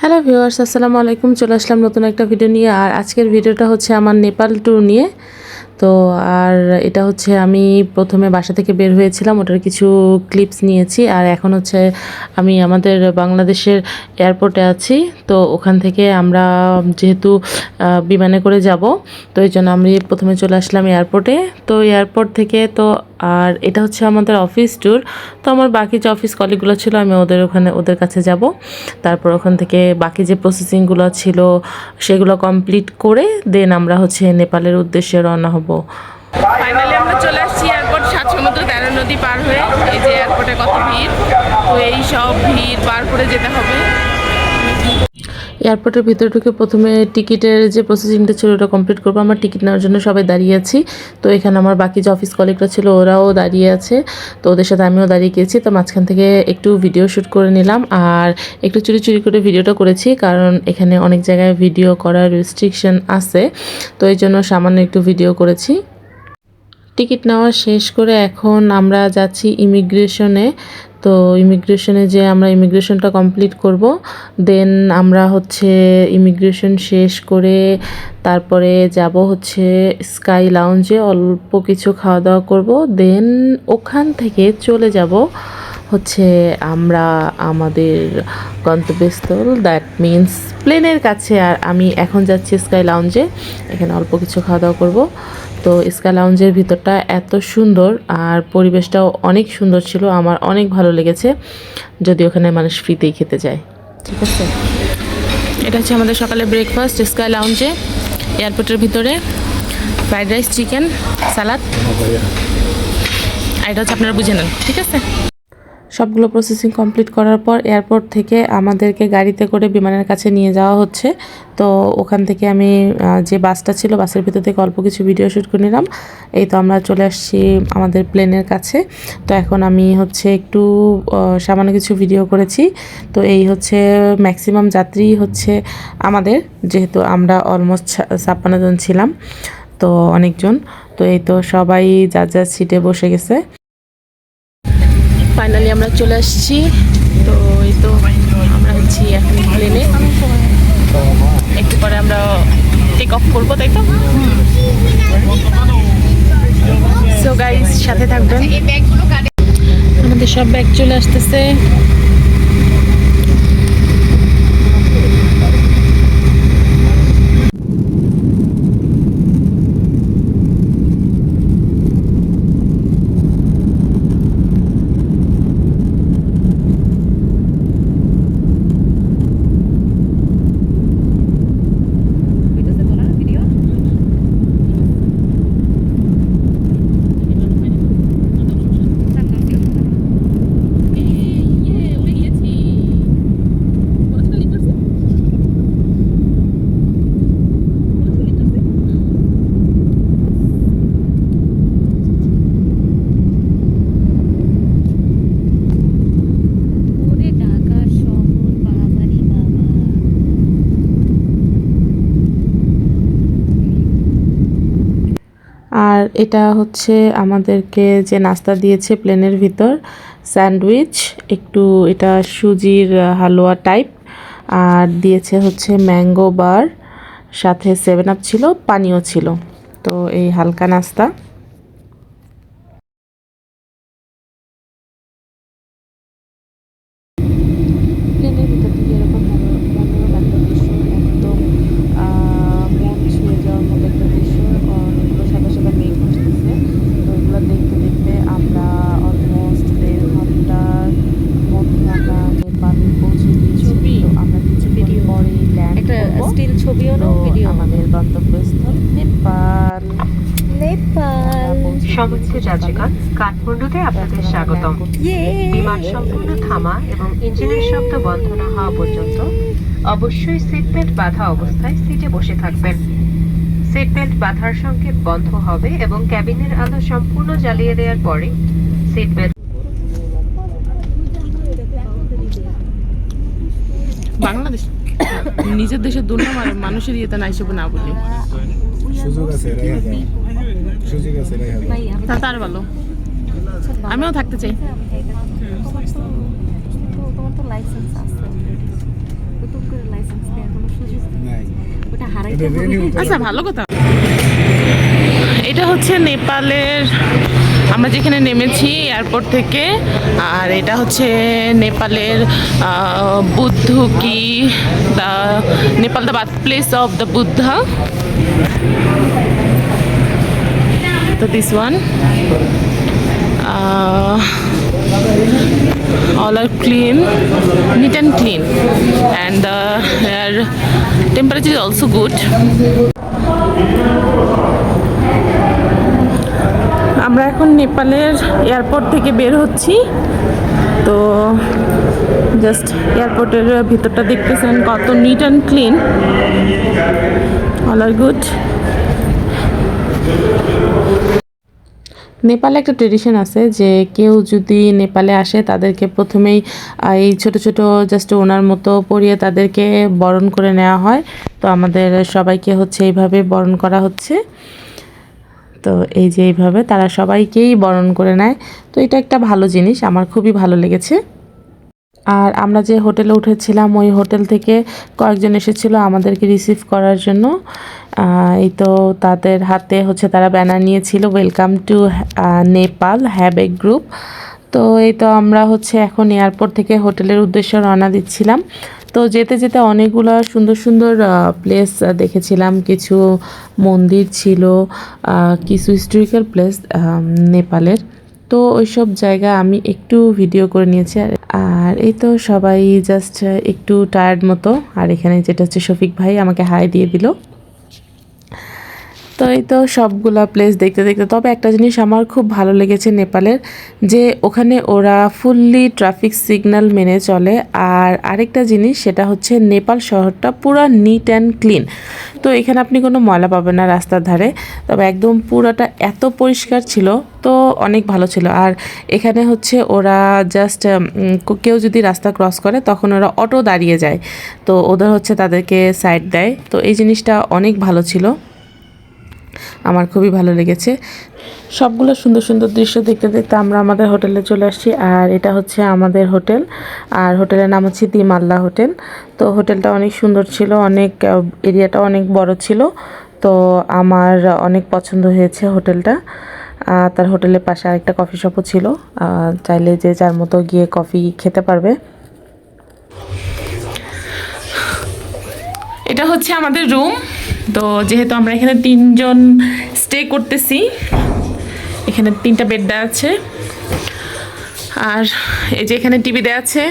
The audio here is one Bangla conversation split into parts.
হ্যালো ভিউয়ার্স, আসসালামু আলাইকুম। চলে আসলাম নতুন একটা ভিডিও নিয়ে। আর আজকের ভিডিওটা হচ্ছে আমার নেপাল ট্যুর নিয়ে। তো আর এটা হচ্ছে আমি প্রথমে বাসা থেকে বের হয়েছিলাম, ওটার কিছু ক্লিপস নিয়েছি। আর এখন হচ্ছে আমি আমাদের বাংলাদেশের এয়ারপোর্টে আছি। তো ওখান থেকে আমরা যেহেতু বিমানে করে যাব, তো এই জন্য আমি প্রথমে চলে আসলাম এয়ারপোর্টে। তো এয়ারপোর্ট থেকে তো আর এটা হচ্ছে আমাদের অফিস ট্যুর। তো আমার বাকি যে অফিস কলিগগুলো ছিল, আমি ওদের কাছে যাব। তারপর ওখান থেকে বাকি যে প্রসেসিংগুলো ছিল সেগুলো কমপ্লিট করে দেন আমরা হচ্ছে নেপালের উদ্দেশ্যে রওনা হব। ফাইনালি আমরা চলে আসছি এয়ারপোর্ট, 7 সমুদ্র 13 নদী পার হয়ে। এই যে এয়ারপোর্টে কত ভিড়, তো এই সব ভিড় পার করে যেতে হবে। এয়ারপোর্টের ভিতরে ঢুকে প্রথমে টিকিটের যে প্রসেসিংটা ছিল ওটা কমপ্লিট করবো। আমার টিকিট নেওয়ার জন্য সবাই দাঁড়িয়ে আছি। তো এখানে আমার বাকি যে অফিস কলিগরা ছিল ওরাও দাঁড়িয়ে আছে, তো ওদের সাথে আমিও দাঁড়িয়ে গিয়েছি। তো মাঝখান থেকে একটু ভিডিও শ্যুট করে নিলাম, আর একটু চুরি চুরি করে ভিডিওটা করেছি, কারণ এখানে অনেক জায়গায় ভিডিও করার রেস্ট্রিকশন আছে। তো এই জন্য সামান্য একটু ভিডিও করেছি। টিকিট নেওয়া শেষ করে এখন আমরা যাচ্ছি ইমিগ্রেশনে। তো ইমিগ্রেশনে যে আমরা ইমিগ্রেশনটা কমপ্লিট করব, দেন আমরা হচ্ছে ইমিগ্রেশন শেষ করে তারপরে যাব হচ্ছে স্কাই লাউঞ্জে, অল্প কিছু খাওয়া দাওয়া করব। দেন ওখান থেকে চলে যাব হচ্ছে আমরা আমাদের গন্তব্যস্থল, দ্যাট মিন্স প্লেনের কাছে। আর আমি এখন যাচ্ছি স্কাই লাউঞ্জে, এখানে অল্প কিছু খাওয়া দাওয়া করব। তো স্কাই লাউঞ্জের ভিতরটা এত সুন্দর আর পরিবেশটাও অনেক সুন্দর ছিল, আমার অনেক ভালো লেগেছে। যদি ওখানে মানুষ ফ্রিতেই খেতে যায়। ঠিক আছে, এটা হচ্ছে আমাদের সকালে ব্রেকফাস্ট স্কাই লাউঞ্জে এয়ারপোর্টের ভিতরে। ফ্রাইড রাইস, চিকেন, সালাদ। আর এটা হচ্ছে আপনারা বুঝে নেন, ঠিক আছে। সবগুলো প্রসেসিং কমপ্লিট করার পর এয়ারপোর্ট থেকে আমাদেরকে গাড়িতে করে বিমানের কাছে নিয়ে যাওয়া হচ্ছে। তো ওখান থেকে আমি যে বাসটা ছিল, বাসের ভিতর থেকে অল্প কিছু ভিডিও শ্যুট করে নিলাম। এই তো আমরা চলে আসছি আমাদের প্লেনের কাছে। তো এখন আমি হচ্ছে একটু সামান্য কিছু ভিডিও করেছি। তো এই হচ্ছে ম্যাক্সিমাম যাত্রী হচ্ছে আমাদের, যেহেতু আমরা অলমোস্ট 56 জন ছিলাম, তো অনেকজন। তো এই তো সবাই যার যার সিটে বসে গেছে। ফাইনালি আমরা চলে আসছি। তো এই তো আমরা হচ্ছি এখন প্লেনে, একটু পরে আমরা টেক অফ করবো, তাই তো। সো গাইস, সাথে থাকবেন। আমাদের সব ব্যাগ চলে আসতেছে। আর এটা হচ্ছে আমাদেরকে যে নাস্তা দিয়েছে প্লেনের ভিতর, স্যান্ডউইচ, একটু এটা সুজির হালুয়া টাইপ, আর দিয়েছে হচ্ছে ম্যাঙ্গো বার, সাথে 7 আপ ছিল, পানিও ছিল। তো এই হালকা নাস্তা। প্লেনের ভিতর থেকে এরকম মনোরম একটা দৃশ্য, একদম মন ছুঁয়ে যাওয়ার মতো একটা দৃশ্য। অনেকগুলো সাদা সাদা মেঘ আসতেছে। তো এগুলো দেখতে দেখতে আমরা অলমোস্ট 1.5 ঘন্টার মধ্যে আমরা নেপাল পৌঁছে গিয়েছি। তো আমরা কিছুক্ষণ পরেই ল্যান্ড করব। স্টিল ছবিও তো নাও, ভিডিও আমাদের গন্তব্যস্থল নেপাল। সম্মানিত যাত্রীগণ, কাঠমান্ডুতে আপনাদের স্বাগতম। বিমান সম্পূর্ণ থামা এবং ইঞ্জিনের শব্দ বন্ধ না হওয়া পর্যন্ত অবশ্যই সিট বেল্ট বাঁধা অবস্থায় সিটে বসে থাকবেন। সিট বেল্ট বাঁধার সংকেত বন্ধ হবে এবং ক্যাবিনের আলো সম্পূর্ণ জ্বালিয়ে দেওয়ার পরে সিট বেল্ট। বাংলাদেশ নিজের দেশের দুর্নাম আর মানুষের ইয়েতে না হিসেবে না বলি, সুযোগ আছে তা তার ভালো। আমিও থাকতে চাই। তোমার তো লাইসেন্স আছে, নতুন করে আচ্ছা, ভালো কথা। এটা হচ্ছে নেপালের, আমরা যেখানে নেমেছি এয়ারপোর্ট থেকে, আর এটা হচ্ছে নেপালের বুদ্ধ কি the Nepal the birth place of the Buddha. তো this one all are clean, neat and clean, and their temperature is also good. আমরা এখন নেপালের এয়ারপোর্ট থেকে বের হচ্ছি। তো জাস্ট এয়ারপোর্টের ভিতরটা দেখতেছেন কত neat and clean, all are good. নেপালে একটা ট্রেডিশন আছে যে কেউ যদি নেপালে আসে তাদেরকে প্রথমেই এই ছোট ছোট জাস্ট ওনার মতো পরিয়ে তাদেরকে বরণ করে নেওয়া হয়। তো আমাদের সবাইকে হচ্ছে এইভাবে বরণ করা হচ্ছে। তো এই যে এইভাবে তারা সবাইকেই বরণ করে নেয়। তো এটা একটা ভালো জিনিস, আমার খুবই ভালো লেগেছে। আর আমরা যে হোটেলে উঠেছিলাম ওই হোটেল থেকে কয়েকজন এসেছিলো আমাদেরকে রিসিভ করার জন্য। এই তো তাদের হাতে হচ্ছে তারা ব্যানার নিয়েছিল, welcome to Nepal, have a group. তো এই তো আমরা হচ্ছে এখন এয়ারপোর্ট থেকে হোটেলের উদ্দেশ্যে রওনা দিচ্ছিলাম। তো যেতে যেতে অনেকগুলো সুন্দর সুন্দর প্লেস দেখেছিলাম, কিছু মন্দির ছিল, কিছু হিস্টোরিক্যাল প্লেস নেপালের। তো ওইসব জায়গা আমি একটু ভিডিও করে নিয়েছি। আর এই তো সবাই জাস্ট একটু টায়ার্ড মতো। আর এখানে যেটা হচ্ছে শফিক ভাই আমাকে হাই দিয়ে দিল। তো এই তো সবগুলা প্লেস দেখতে দেখতে, তবে একটা জিনিস আমার খুব ভালো লেগেছে নেপালের, যে ওখানে ওরা ফুললি ট্রাফিক সিগন্যাল মেনে চলে। আর আরেকটা জিনিস সেটা হচ্ছে নেপাল শহরটা পুরো নিট অ্যান্ড ক্লিন। তো এখানে আপনি কোনো ময়লা পাবেন না রাস্তার ধারে, তবে একদম পুরোটা এত পরিষ্কার ছিল, তো অনেক ভালো ছিল। আর এখানে হচ্ছে ওরা জাস্ট কেউ যদি রাস্তা ক্রস করে তখন ওরা অটো দাঁড়িয়ে যায়, তো ওদের হচ্ছে তাদেরকে সাইড দেয়। তো এই জিনিসটা অনেক ভালো ছিল, আমার খুবই ভালো লেগেছে। সবগুলো সুন্দর সুন্দর দৃশ্য দেখতে দেখতে আমরা আমাদের হোটেলে চলে আসছি। আর এটা হচ্ছে আমাদের হোটেল, আর হোটেলের নাম হচ্ছে দি মাল্লা হোটেল। তো হোটেলটা অনেক সুন্দর ছিল, অনেক এরিয়াটা অনেক বড় ছিল। তো আমার অনেক পছন্দ হয়েছে হোটেলটা। তার হোটেলের পাশে আরেকটা কফি শপও ছিল, চাইলে যে যার মতো গিয়ে কফি খেতে পারবে। এটা হচ্ছে আমাদের রুম। তো যেহেতু আমরা এখানে 3 জন স্টে করতেছি, এখানে 3টা বেড দেওয়া আছে। আর এই যে এখানে টিভি দেওয়া আছে,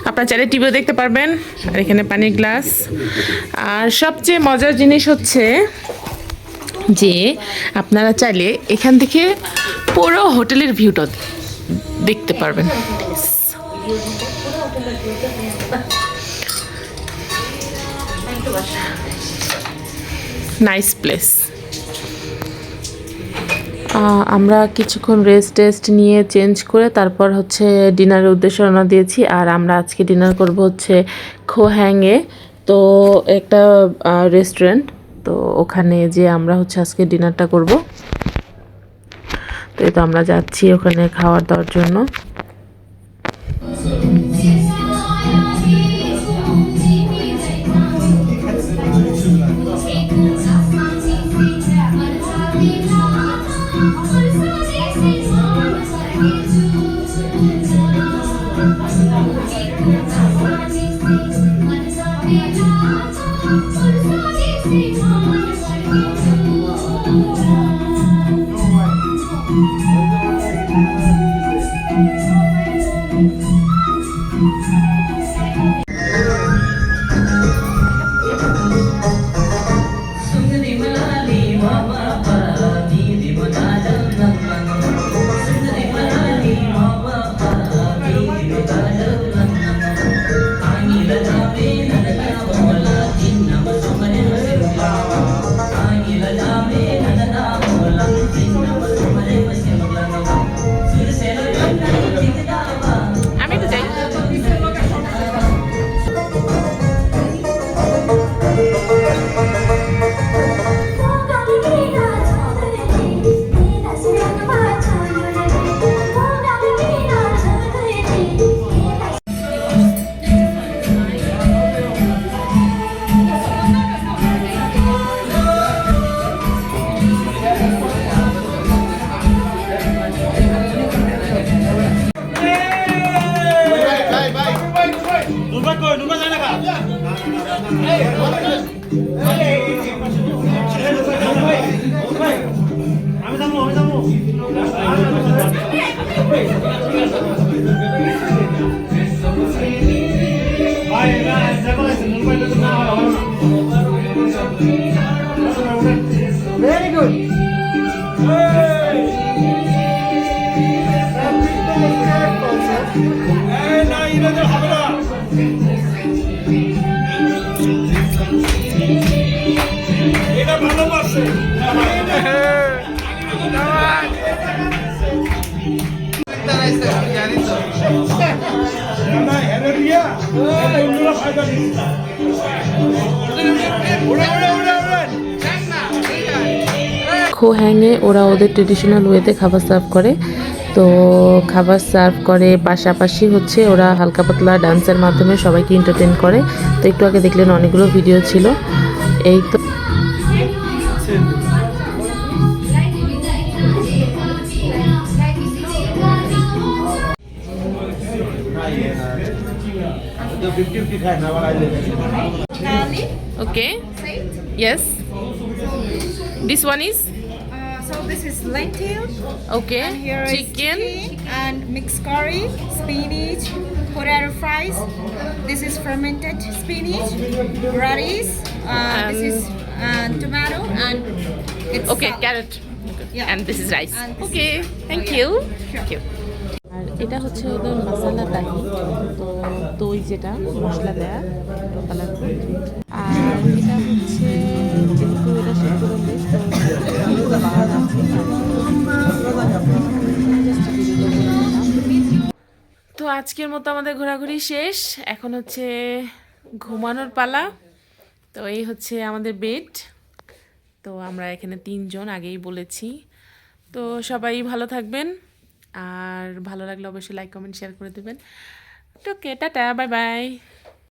আপনারা চাইলে টিভিও দেখতে পারবেন। আর এখানে পানির গ্লাস। আর সবচেয়ে মজার জিনিস হচ্ছে যে আপনারা চাইলে এখান থেকে পুরো হোটেলের ভিউটা দেখতে পারবেন। Nice place. আমরা কিছুক্ষণ রেস্ট নিয়ে চেঞ্জ করে তারপর হচ্ছে ডিনারের উদ্দেশ্যে রওনা দিয়েছি। আর আমরা আজকে ডিনার করব হচ্ছে খোহ্যাংয়ে, তো একটা রেস্টুরেন্ট। তো ওখানে যে আমরা হচ্ছে আজকে ডিনারটা করব। তো এই তো আমরা যাচ্ছি ওখানে খাওয়ার দাওয়ার জন্য। Very good. খো হ্যাংয়ে ওরা ওদের ট্রেডিশনাল ওয়েতে খাবার সার্ভ করে। তো খাবার সার্ভ করে পাশাপাশি হচ্ছে ওরা হালকা পাতলা ডান্সের মাধ্যমে সবাইকে এন্টারটেন করে। তো একটু আগে দেখলেন অনেকগুলো ভিডিও ছিল। এই তো Okay. Yes. This one is So this is lentil, okay. and here is Chicken. and mixed curry, spinach, potato fries. This is fermented spinach, radish. This is tomato, and it's Okay, salad. carrot. Yeah. And this is rice. And this Okay. is- Thank yeah. you. Sure. Thank you. আর এটা হচ্ছে ওদের মশলা দাহি, তো দই যেটা মশলা দেয়া কালারফুল। আর এটা হচ্ছে যেহেতু এটা শীতকালীন দেশ, তো বাগান আছে। তো আজকের মতো আমাদের ঘোরাঘুরি শেষ। এখন হচ্ছে ঘুমানোর পালা। তো এই হচ্ছে আমাদের বেড। তো আমরা এখানে 3 জন, আগেই বলেছি। তো সবাই ভালো থাকবেন, আর ভালো লাগলে অবশ্যই লাইক কমেন্ট শেয়ার করে দেবেন। ওকে, টাটা, বাই বাই।